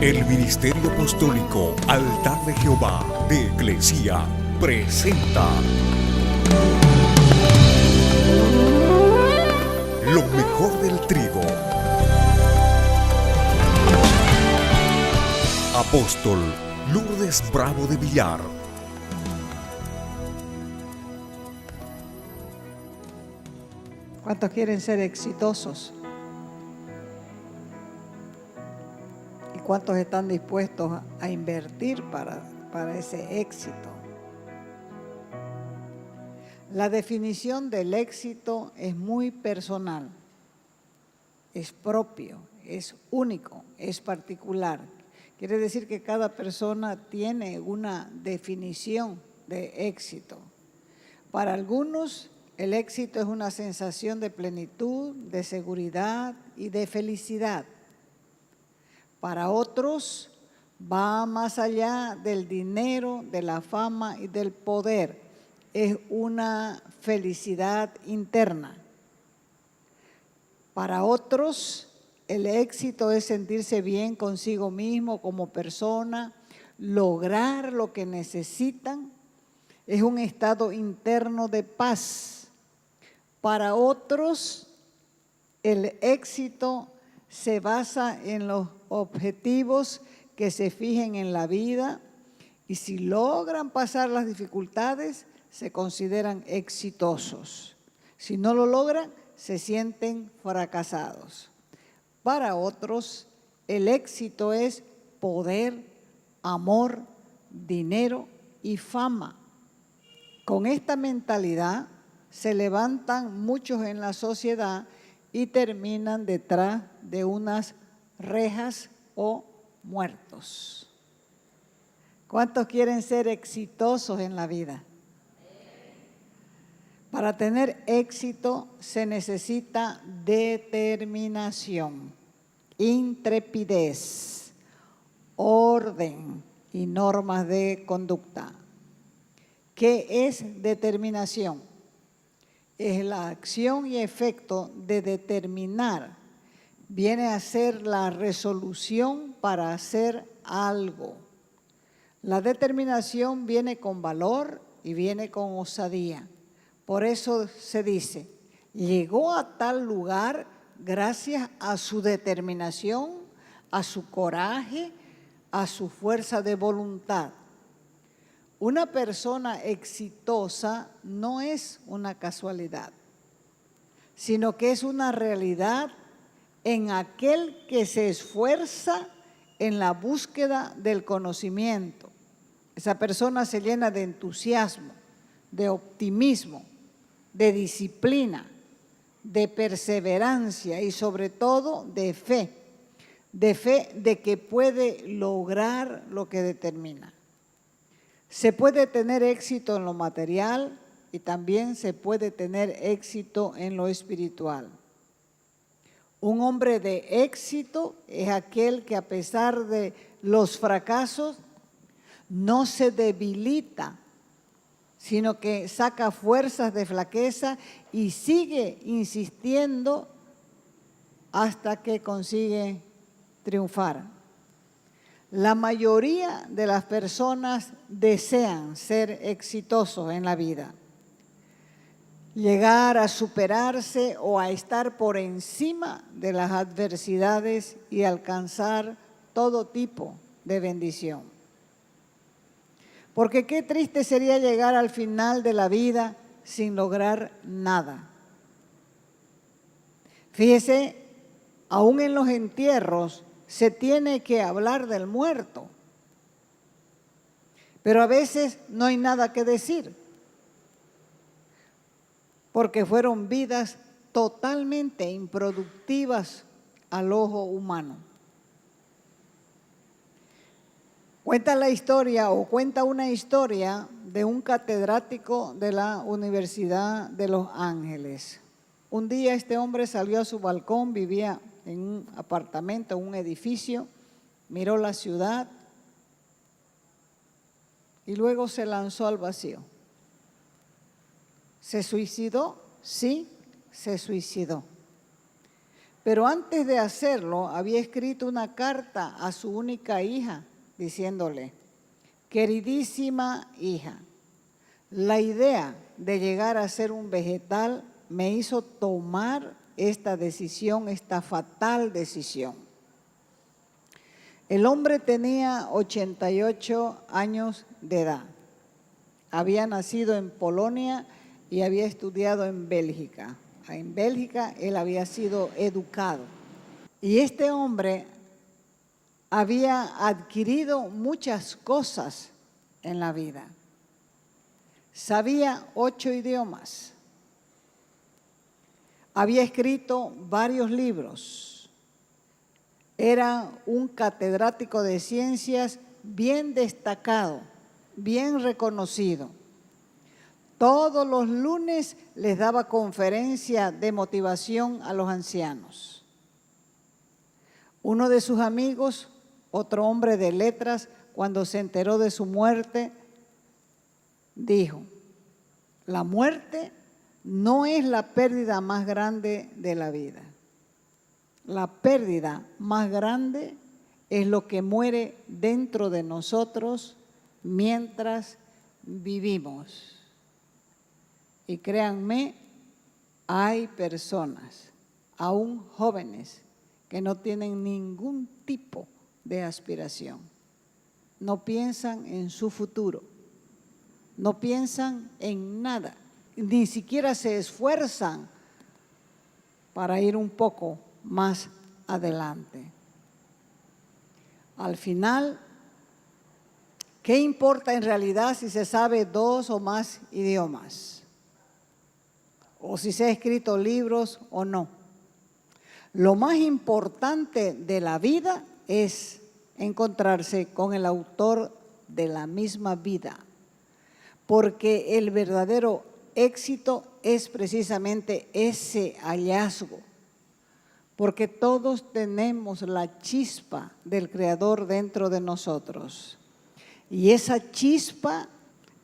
El Ministerio Apostólico Altar de Jehová de Eclesia presenta lo mejor del trigo. Apóstol Lourdes Bravo de Villar. ¿Cuántos quieren ser exitosos? ¿Y cuántos están dispuestos a invertir para ese éxito? La definición del éxito es muy personal, es propio, es único, es particular. Quiere decir que cada persona tiene una definición de éxito. Para algunos, el éxito es una sensación de plenitud, de seguridad y de felicidad. Para otros, va más allá del dinero, de la fama y del poder. Es una felicidad interna. Para otros, el éxito es sentirse bien consigo mismo como persona, lograr lo que necesitan. Es un estado interno de paz. Para otros, el éxito se basa en los objetivos que se fijen en la vida y si logran pasar las dificultades, se consideran exitosos. Si no lo logran, se sienten fracasados. Para otros, el éxito es poder, amor, dinero y fama. Con esta mentalidad se levantan muchos en la sociedad y terminan detrás de unas rejas o muertos. ¿Cuántos quieren ser exitosos en la vida? Para tener éxito se necesita determinación, intrepidez, orden y normas de conducta. ¿Qué es determinación? Es la acción y efecto de determinar. Viene a ser la resolución para hacer algo. La determinación viene con valor y viene con osadía. Por eso se dice, llegó a tal lugar gracias a su determinación, a su coraje, a su fuerza de voluntad. Una persona exitosa no es una casualidad, sino que es una realidad en aquel que se esfuerza en la búsqueda del conocimiento. Esa persona se llena de entusiasmo, de optimismo, de disciplina, de perseverancia y sobre todo de fe de que puede lograr lo que determina. Se puede tener éxito en lo material y también se puede tener éxito en lo espiritual. Un hombre de éxito es aquel que a pesar de los fracasos no se debilita, sino que saca fuerzas de flaqueza y sigue insistiendo hasta que consigue triunfar. La mayoría de las personas desean ser exitosos en la vida, llegar a superarse o a estar por encima de las adversidades y alcanzar todo tipo de bendición. Porque qué triste sería llegar al final de la vida sin lograr nada. Fíjese, aún en los entierros se tiene que hablar del muerto, pero a veces no hay nada que decir, porque fueron vidas totalmente improductivas al ojo humano. Cuenta una historia de un catedrático de la Universidad de Los Ángeles. Un día este hombre salió a su balcón, vivía en un apartamento, un edificio, miró la ciudad y luego se lanzó al vacío. ¿Se suicidó? Sí, se suicidó. Pero antes de hacerlo, había escrito una carta a su única hija, diciéndole: queridísima hija, la idea de llegar a ser un vegetal me hizo tomar esta decisión, esta fatal decisión. El hombre tenía 88 años de edad. Había nacido en Polonia y había estudiado en Bélgica. En Bélgica él había sido educado. Y este hombre había adquirido muchas cosas en la vida. Sabía 8 idiomas. Había escrito varios libros. Era un catedrático de ciencias bien destacado, bien reconocido. Todos los lunes les daba conferencia de motivación a los ancianos. Uno de sus amigos, otro hombre de letras, cuando se enteró de su muerte, dijo: la muerte no es la pérdida más grande de la vida. La pérdida más grande es lo que muere dentro de nosotros mientras vivimos. Y créanme, hay personas, aún jóvenes, que no tienen ningún tipo de aspiración. No piensan en su futuro, no piensan en nada, ni siquiera se esfuerzan para ir un poco más adelante. Al final, ¿qué importa en realidad si se sabe 2 o más idiomas? O si se ha escrito libros o no. Lo más importante de la vida es encontrarse con el autor de la misma vida, porque el verdadero éxito es precisamente ese hallazgo, porque todos tenemos la chispa del Creador dentro de nosotros. Y esa chispa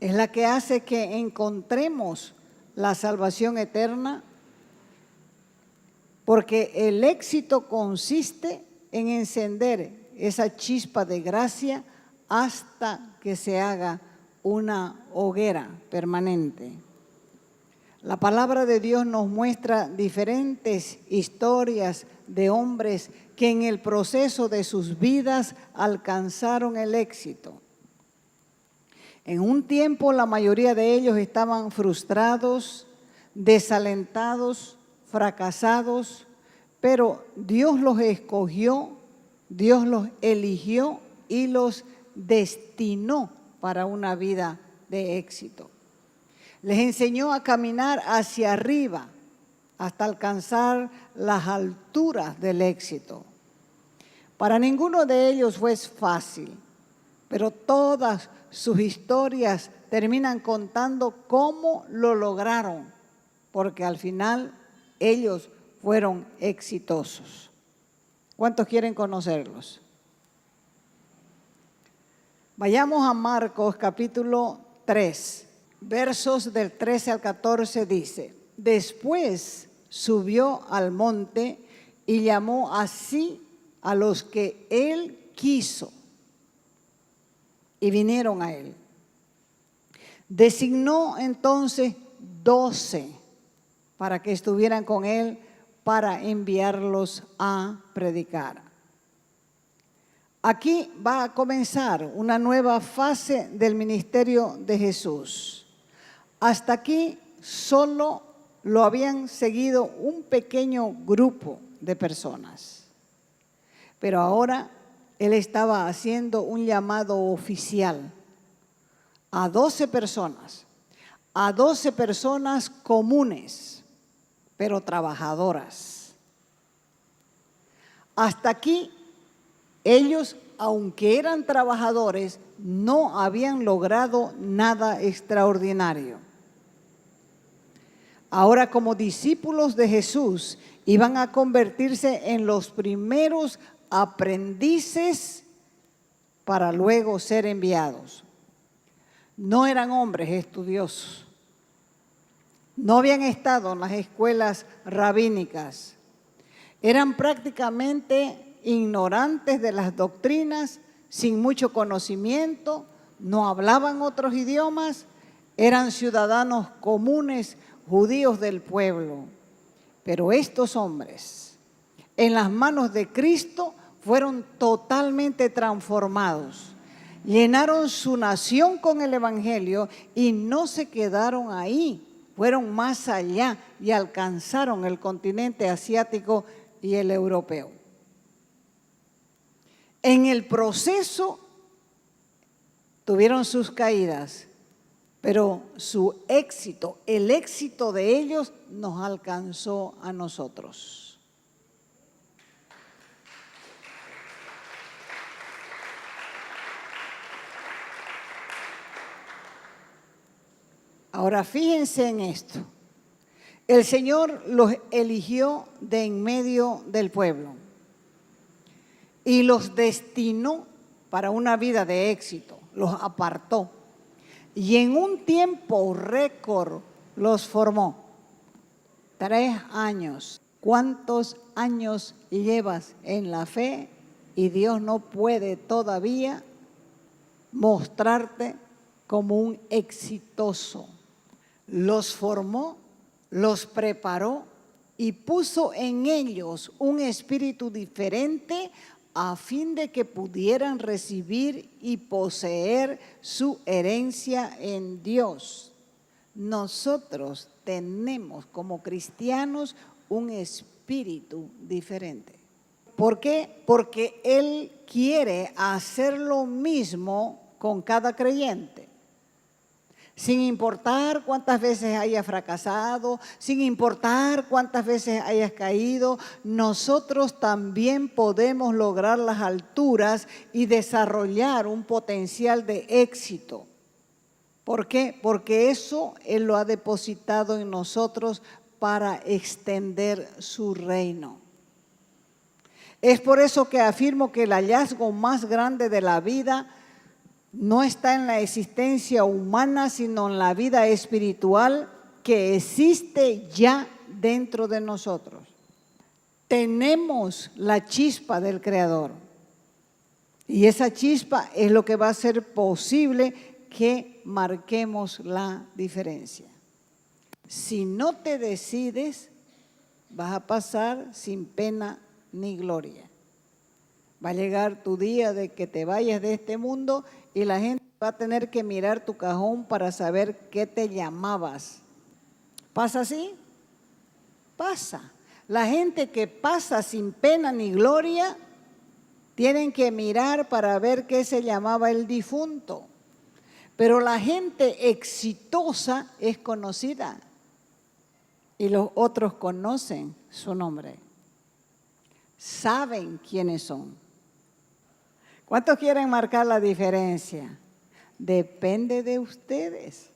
es la que hace que encontremos la salvación eterna, porque el éxito consiste en encender esa chispa de gracia hasta que se haga una hoguera permanente. La palabra de Dios nos muestra diferentes historias de hombres que en el proceso de sus vidas alcanzaron el éxito. En un tiempo la mayoría de ellos estaban frustrados, desalentados, fracasados, pero Dios los escogió, Dios los eligió y los destinó para una vida de éxito. Les enseñó a caminar hacia arriba hasta alcanzar las alturas del éxito. Para ninguno de ellos fue fácil, pero todas sus historias terminan contando cómo lo lograron, porque al final ellos fueron exitosos. ¿Cuántos quieren conocerlos? Vayamos a Marcos capítulo 3, versos del 13 al 14 dice: después subió al monte y llamó así a los que él quiso y vinieron a él. Designó entonces 12 para que estuvieran con él para enviarlos a predicar. Aquí va a comenzar una nueva fase del ministerio de Jesús. Hasta aquí solo lo habían seguido un pequeño grupo de personas. Pero ahora él estaba haciendo un llamado oficial a 12 personas, a 12 personas comunes, pero trabajadoras. Hasta aquí ellos, aunque eran trabajadores, no habían logrado nada extraordinario. Ahora, como discípulos de Jesús, iban a convertirse en los primeros aprendices para luego ser enviados. No eran hombres estudiosos, no habían estado en las escuelas rabínicas Eran prácticamente ignorantes de las doctrinas, sin mucho conocimiento, no hablaban otros idiomas, eran ciudadanos comunes, judíos del pueblo. Pero estos hombres, en las manos de Cristo, fueron totalmente transformados. Llenaron su nación con el Evangelio y no se quedaron ahí, fueron más allá y alcanzaron el continente asiático y el europeo. En el proceso tuvieron sus caídas, pero su éxito, el éxito de ellos nos alcanzó a nosotros. Ahora fíjense en esto. El Señor los eligió de en medio del pueblo y los destinó para una vida de éxito, los apartó y en un tiempo récord los formó. 3 años. ¿Cuántos años llevas en la fe y Dios no puede todavía mostrarte como un exitoso? Los formó, los preparó y puso en ellos un espíritu diferente a fin de que pudieran recibir y poseer su herencia en Dios. Nosotros tenemos como cristianos un espíritu diferente. ¿Por qué? Porque Él quiere hacer lo mismo con cada creyente. Sin importar cuántas veces hayas fracasado, sin importar cuántas veces hayas caído, nosotros también podemos lograr las alturas y desarrollar un potencial de éxito. ¿Por qué? Porque eso Él lo ha depositado en nosotros para extender su reino. Es por eso que afirmo que el hallazgo más grande de la vida no está en la existencia humana, sino en la vida espiritual que existe ya dentro de nosotros. Tenemos la chispa del Creador y esa chispa es lo que va a hacer posible que marquemos la diferencia. Si no te decides, vas a pasar sin pena ni gloria. Va a llegar tu día de que te vayas de este mundo y la gente va a tener que mirar tu cajón para saber qué te llamabas. ¿Pasa así? Pasa. La gente que pasa sin pena ni gloria, tienen que mirar para ver qué se llamaba el difunto. Pero la gente exitosa es conocida y los otros conocen su nombre. Saben quiénes son. ¿Cuántos quieren marcar la diferencia? Depende de ustedes.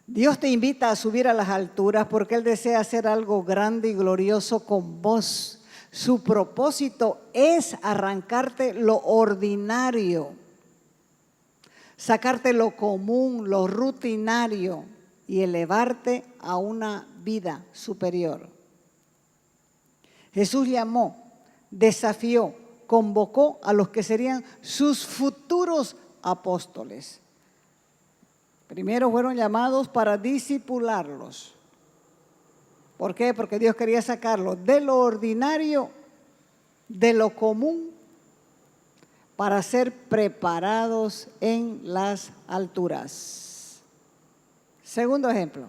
Dios te invita a subir a las alturas porque Él desea hacer algo grande y glorioso con vos. Su propósito es arrancarte lo ordinario, sacarte lo común, lo rutinario y elevarte a una vida superior. Jesús llamó, desafió, convocó a los que serían sus futuros apóstoles. Primero fueron llamados para discipularlos. ¿Por qué? Porque Dios quería sacarlos de lo ordinario, de lo común, para ser preparados en las alturas. Segundo ejemplo,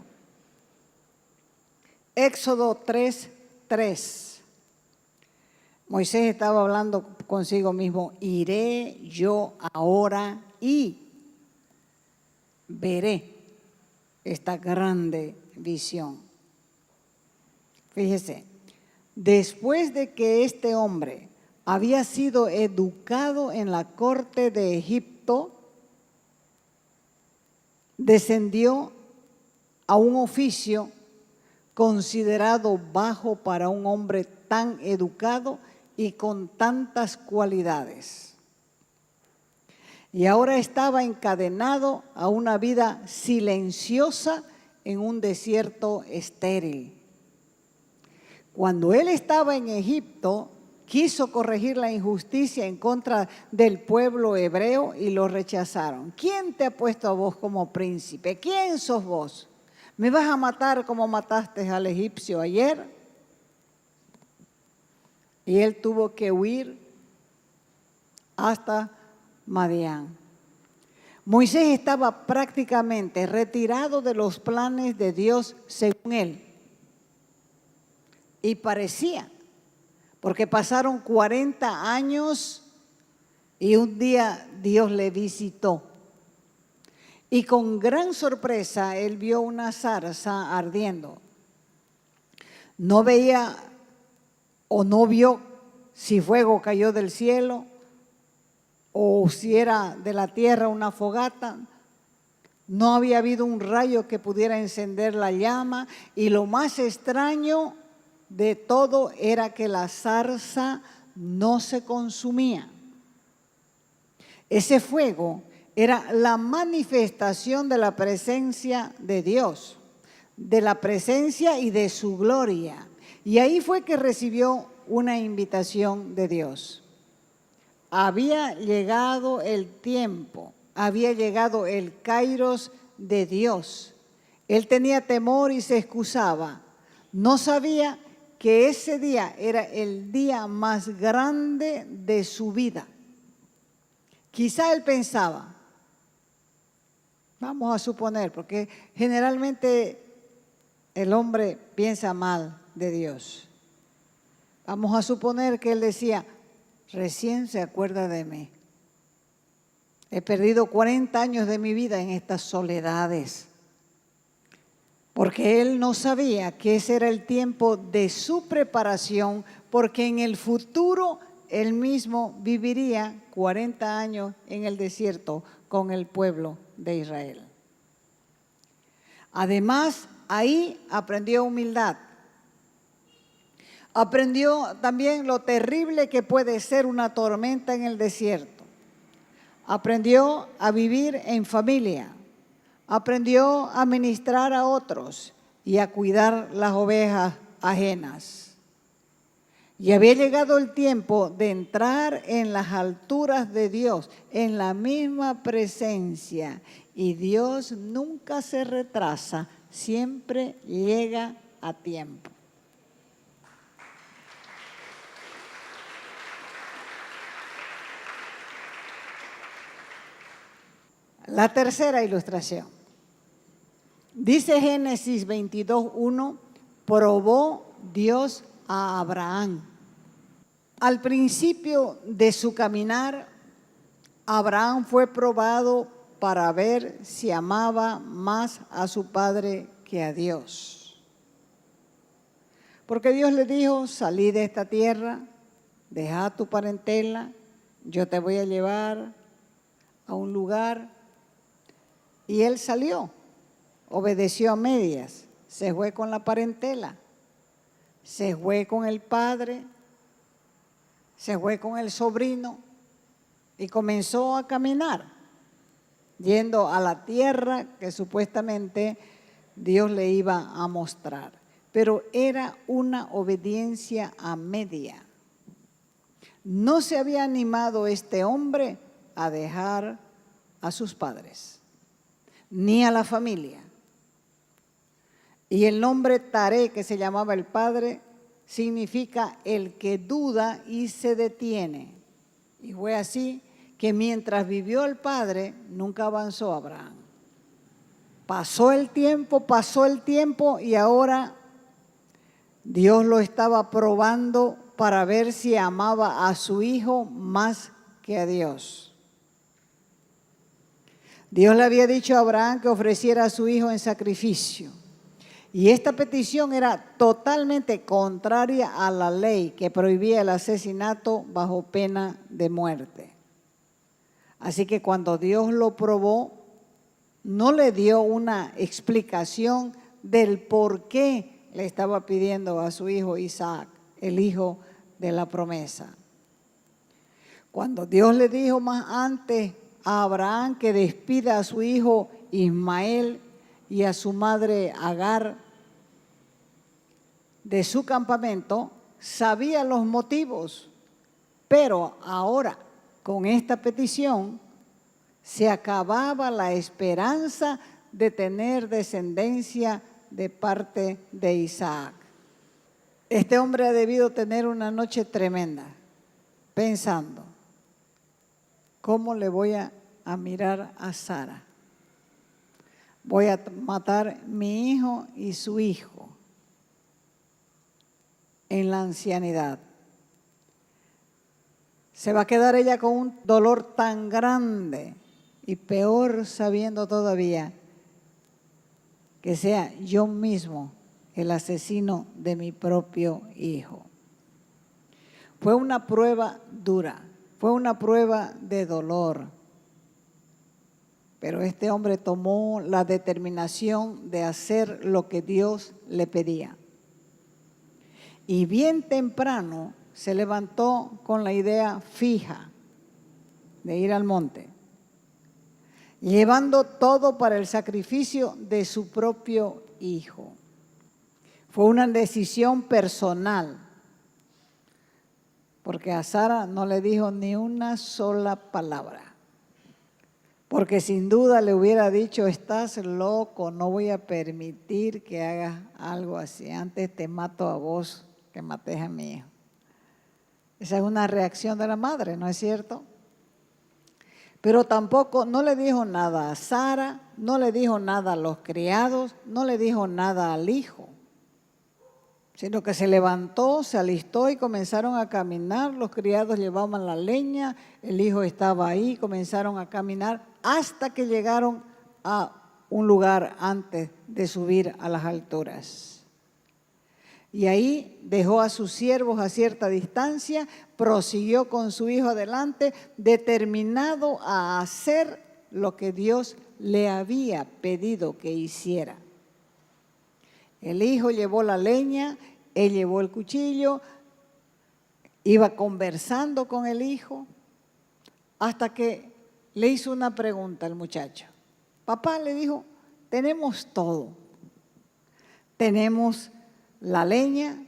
Éxodo 3:3. Moisés estaba hablando consigo mismo, iré yo ahora y veré esta grande visión. Fíjese, después de que este hombre había sido educado en la corte de Egipto, descendió a un oficio considerado bajo para un hombre tan educado y con tantas cualidades. Y ahora estaba encadenado a una vida silenciosa en un desierto estéril. Cuando él estaba en Egipto, quiso corregir la injusticia en contra del pueblo hebreo y lo rechazaron. ¿Quién te ha puesto a vos como príncipe? ¿Quién sos vos? ¿Me vas a matar como mataste al egipcio ayer? Y él tuvo que huir hasta Madián. Moisés estaba prácticamente retirado de los planes de Dios según él. Y parecía, porque pasaron 40 años y un día Dios le visitó. Y con gran sorpresa él vio una zarza ardiendo. No veía o no vio si fuego cayó del cielo o si era de la tierra una fogata. No había habido un rayo que pudiera encender la llama, y lo más extraño de todo era que la zarza no se consumía. Ese fuego era la manifestación de la presencia de Dios, de la presencia y de su gloria. Y ahí fue que recibió una invitación de Dios. Había llegado el tiempo, había llegado el kairos de Dios. Él tenía temor y se excusaba. No sabía que ese día era el día más grande de su vida. Quizá él pensaba, vamos a suponer, porque generalmente el hombre piensa mal de Dios. Vamos a suponer que él decía, recién se acuerda de mí. He perdido 40 años de mi vida en estas soledades. Porque él no sabía que ese era el tiempo de su preparación, porque en el futuro él mismo viviría 40 años en el desierto con el pueblo de Israel. Además, ahí aprendió humildad. Aprendió también lo terrible que puede ser una tormenta en el desierto. Aprendió a vivir en familia. Aprendió a ministrar a otros y a cuidar las ovejas ajenas. Y había llegado el tiempo de entrar en las alturas de Dios, en la misma presencia. Y Dios nunca se retrasa, siempre llega a tiempo. La tercera ilustración. Dice Génesis 22:1, probó Dios a Abraham. Al principio de su caminar, Abraham fue probado para ver si amaba más a su padre que a Dios. Porque Dios le dijo, salí de esta tierra, deja tu parentela, yo te voy a llevar a un lugar. Y él salió, obedeció a medias, se fue con la parentela, se fue con el padre, se fue con el sobrino y comenzó a caminar, yendo a la tierra que supuestamente Dios le iba a mostrar. Pero era una obediencia a media. No se había animado este hombre a dejar a sus padres, ni a la familia. Y el nombre Taré, que se llamaba el padre, significa el que duda y se detiene. Y fue así que mientras vivió el padre, nunca avanzó Abraham. Pasó el tiempo y ahora Dios lo estaba probando para ver si amaba a su hijo más que a Dios. Dios le había dicho a Abraham que ofreciera a su hijo en sacrificio. Y esta petición era totalmente contraria a la ley que prohibía el asesinato bajo pena de muerte. Así que cuando Dios lo probó, no le dio una explicación del por qué le estaba pidiendo a su hijo Isaac, el hijo de la promesa. Cuando Dios le dijo más antes a Abraham que despida a su hijo Ismael y a su madre Agar de su campamento sabía los motivos, pero ahora con esta petición se acababa la esperanza de tener descendencia de parte de Isaac. Este hombre ha debido tener una noche tremenda, pensando, ¿cómo le voy a mirar a Sara? Voy a matar mi hijo y su hijo en la ancianidad. Se va a quedar ella con un dolor tan grande y peor sabiendo todavía que sea yo mismo el asesino de mi propio hijo. Fue una prueba dura, fue una prueba de dolor, pero este hombre tomó la determinación de hacer lo que Dios le pedía. Y bien temprano se levantó con la idea fija de ir al monte, llevando todo para el sacrificio de su propio hijo. Fue una decisión personal, porque a Sara no le dijo ni una sola palabra, porque sin duda le hubiera dicho, estás loco, no voy a permitir que hagas algo así, antes te mato a vos que mates a mi hijo. Esa es una reacción de la madre, ¿no es cierto? Pero tampoco, no le dijo nada a Sara, no le dijo nada a los criados, no le dijo nada al hijo, sino que se levantó, se alistó y comenzaron a caminar. Los criados llevaban la leña, el hijo estaba ahí, comenzaron a caminar hasta que llegaron a un lugar antes de subir a las alturas. Y ahí dejó a sus siervos a cierta distancia, prosiguió con su hijo adelante, determinado a hacer lo que Dios le había pedido que hiciera. El hijo llevó la leña, él llevó el cuchillo, iba conversando con el hijo, hasta que le hizo una pregunta al muchacho. Papá, le dijo, tenemos todo. Tenemos la leña,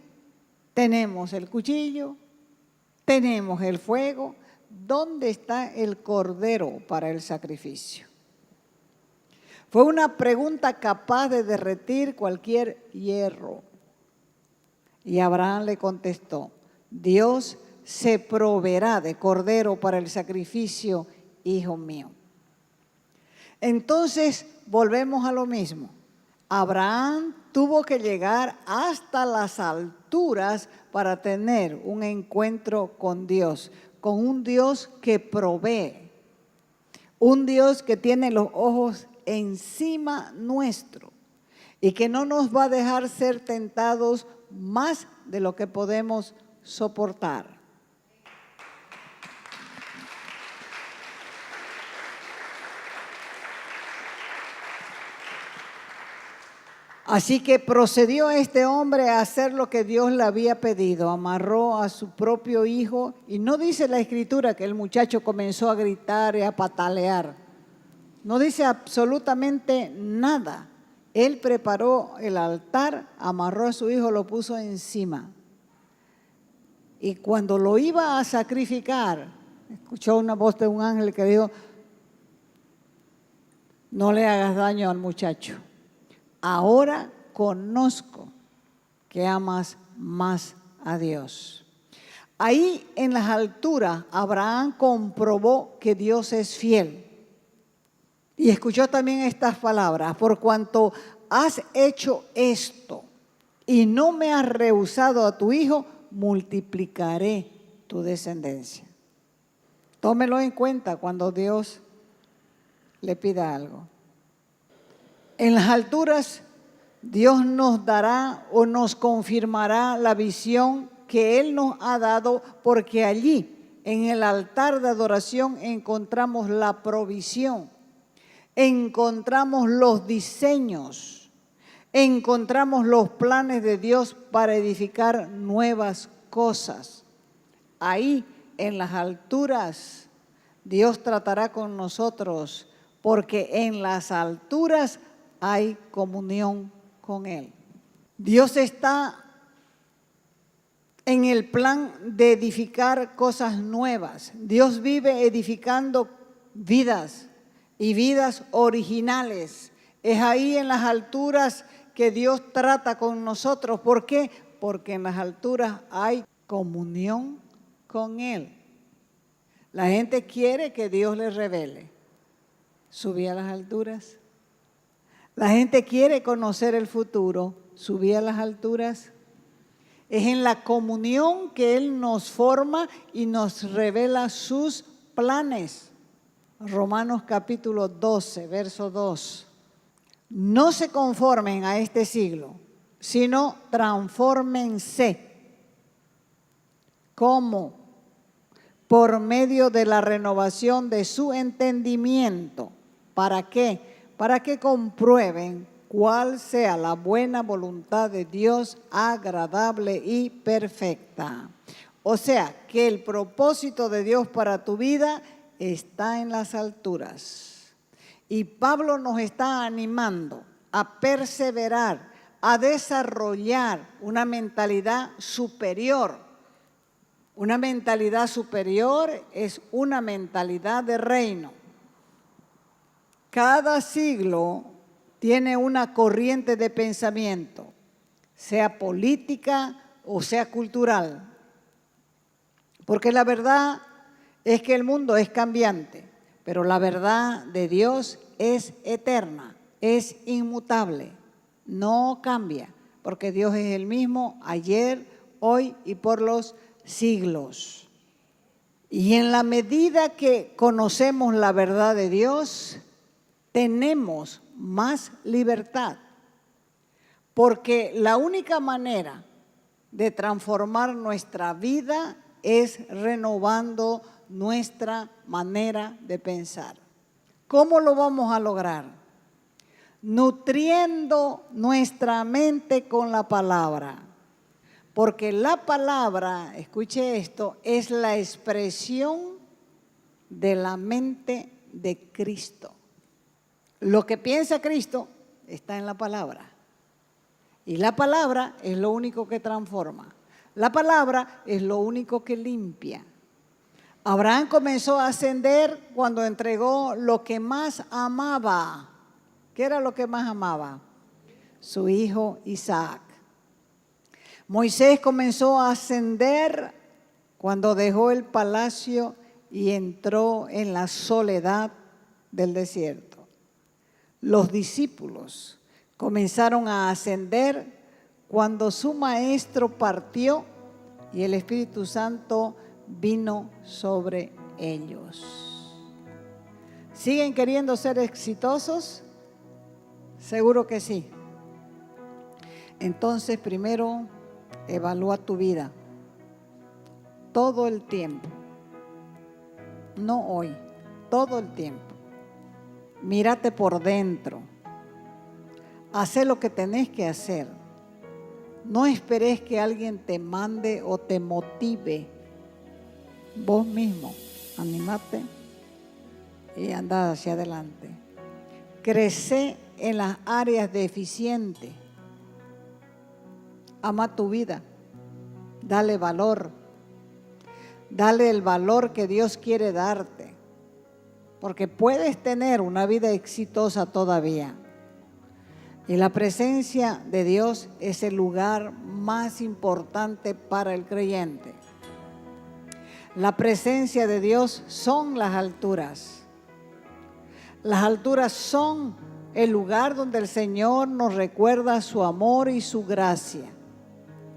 tenemos el cuchillo, tenemos el fuego. ¿Dónde está el cordero para el sacrificio? Fue una pregunta capaz de derretir cualquier hierro. Y Abraham le contestó, Dios se proveerá de cordero para el sacrificio, hijo mío. Entonces volvemos a lo mismo. Abraham tuvo que llegar hasta las alturas para tener un encuentro con Dios, con un Dios que provee, un Dios que tiene los ojos encima nuestro y que no nos va a dejar ser tentados más de lo que podemos soportar. Así que procedió este hombre a hacer lo que Dios le había pedido. Amarró a su propio hijo y no dice la Escritura que el muchacho comenzó a gritar y a patalear. No dice absolutamente nada. Él preparó el altar, amarró a su hijo, lo puso encima. Y cuando lo iba a sacrificar, escuchó una voz de un ángel que dijo, no le hagas daño al muchacho. Ahora conozco que amas más a Dios. Ahí en las alturas, Abraham comprobó que Dios es fiel. Y escuchó también estas palabras, por cuanto has hecho esto y no me has rehusado a tu hijo, multiplicaré tu descendencia. Tómelo en cuenta cuando Dios le pida algo. En las alturas, Dios nos dará o nos confirmará la visión que Él nos ha dado, porque allí, en el altar de adoración, encontramos la provisión, encontramos los diseños, encontramos los planes de Dios para edificar nuevas cosas. Ahí, en las alturas, Dios tratará con nosotros, porque en las alturas hay comunión con Él. Dios está en el plan de edificar cosas nuevas. Dios vive edificando vidas y vidas originales. Es ahí en las alturas que Dios trata con nosotros. ¿Por qué? Porque en las alturas hay comunión con Él. La gente quiere que Dios les revele. Subí a las alturas. La gente quiere conocer el futuro. Subí a las alturas. Es en la comunión que Él nos forma y nos revela sus planes. Romanos capítulo 12, verso 2. No se conformen a este siglo, sino transfórmense. ¿Cómo? Por medio de la renovación de su entendimiento. ¿Para qué? Para que comprueben cuál sea la buena voluntad de Dios, agradable y perfecta. O sea, que el propósito de Dios para tu vida está en las alturas. Y Pablo nos está animando a perseverar, a desarrollar una mentalidad superior. Una mentalidad superior es una mentalidad de reino. Cada siglo tiene una corriente de pensamiento, sea política o sea cultural. Porque la verdad es que el mundo es cambiante, pero la verdad de Dios es eterna, es inmutable, no cambia, porque Dios es el mismo ayer, hoy y por los siglos. Y en la medida que conocemos la verdad de Dios, tenemos más libertad, porque la única manera de transformar nuestra vida es renovando nuestra manera de pensar. ¿Cómo lo vamos a lograr? Nutriendo nuestra mente con la palabra, porque la palabra, escuche esto, es la expresión de la mente de Cristo. Lo que piensa Cristo está en la palabra. Y la palabra es lo único que transforma. La palabra es lo único que limpia. Abraham comenzó a ascender cuando entregó lo que más amaba. ¿Qué era lo que más amaba? Su hijo Isaac. Moisés comenzó a ascender cuando dejó el palacio y entró en la soledad del desierto. Los discípulos comenzaron a ascender cuando su maestro partió y el Espíritu Santo vino sobre ellos. ¿Siguen queriendo ser exitosos? Seguro que sí. Entonces, primero, evalúa tu vida todo el tiempo, no hoy, todo el tiempo. Mírate por dentro, haz lo que tenés que hacer. No esperes que alguien te mande o te motive. Vos mismo, animate y anda hacia adelante. Crece en las áreas deficientes. Ama tu vida, dale valor, dale el valor que Dios quiere darte, porque puedes tener una vida exitosa todavía. Y la presencia de Dios es el lugar más importante para el creyente. La presencia de Dios son las alturas. Las alturas son el lugar donde el Señor nos recuerda su amor y su gracia.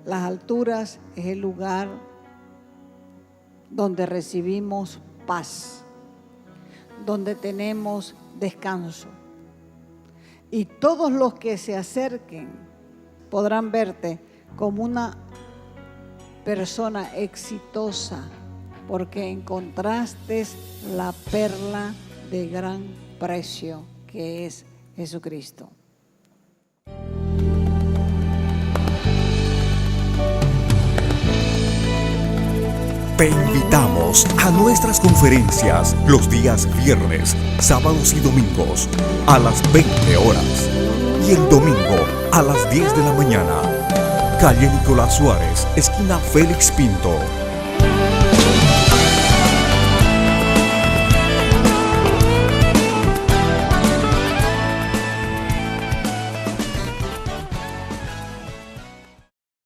Las alturas es el lugar donde recibimos paz, donde tenemos descanso. Y todos los que se acerquen podrán verte como una persona exitosa, porque encontraste la perla de gran precio que es Jesucristo. Te invitamos a nuestras conferencias los días viernes, sábados y domingos a las 20 horas y el domingo a las 10 de la mañana. calle Nicolás Suárez, esquina Félix Pinto.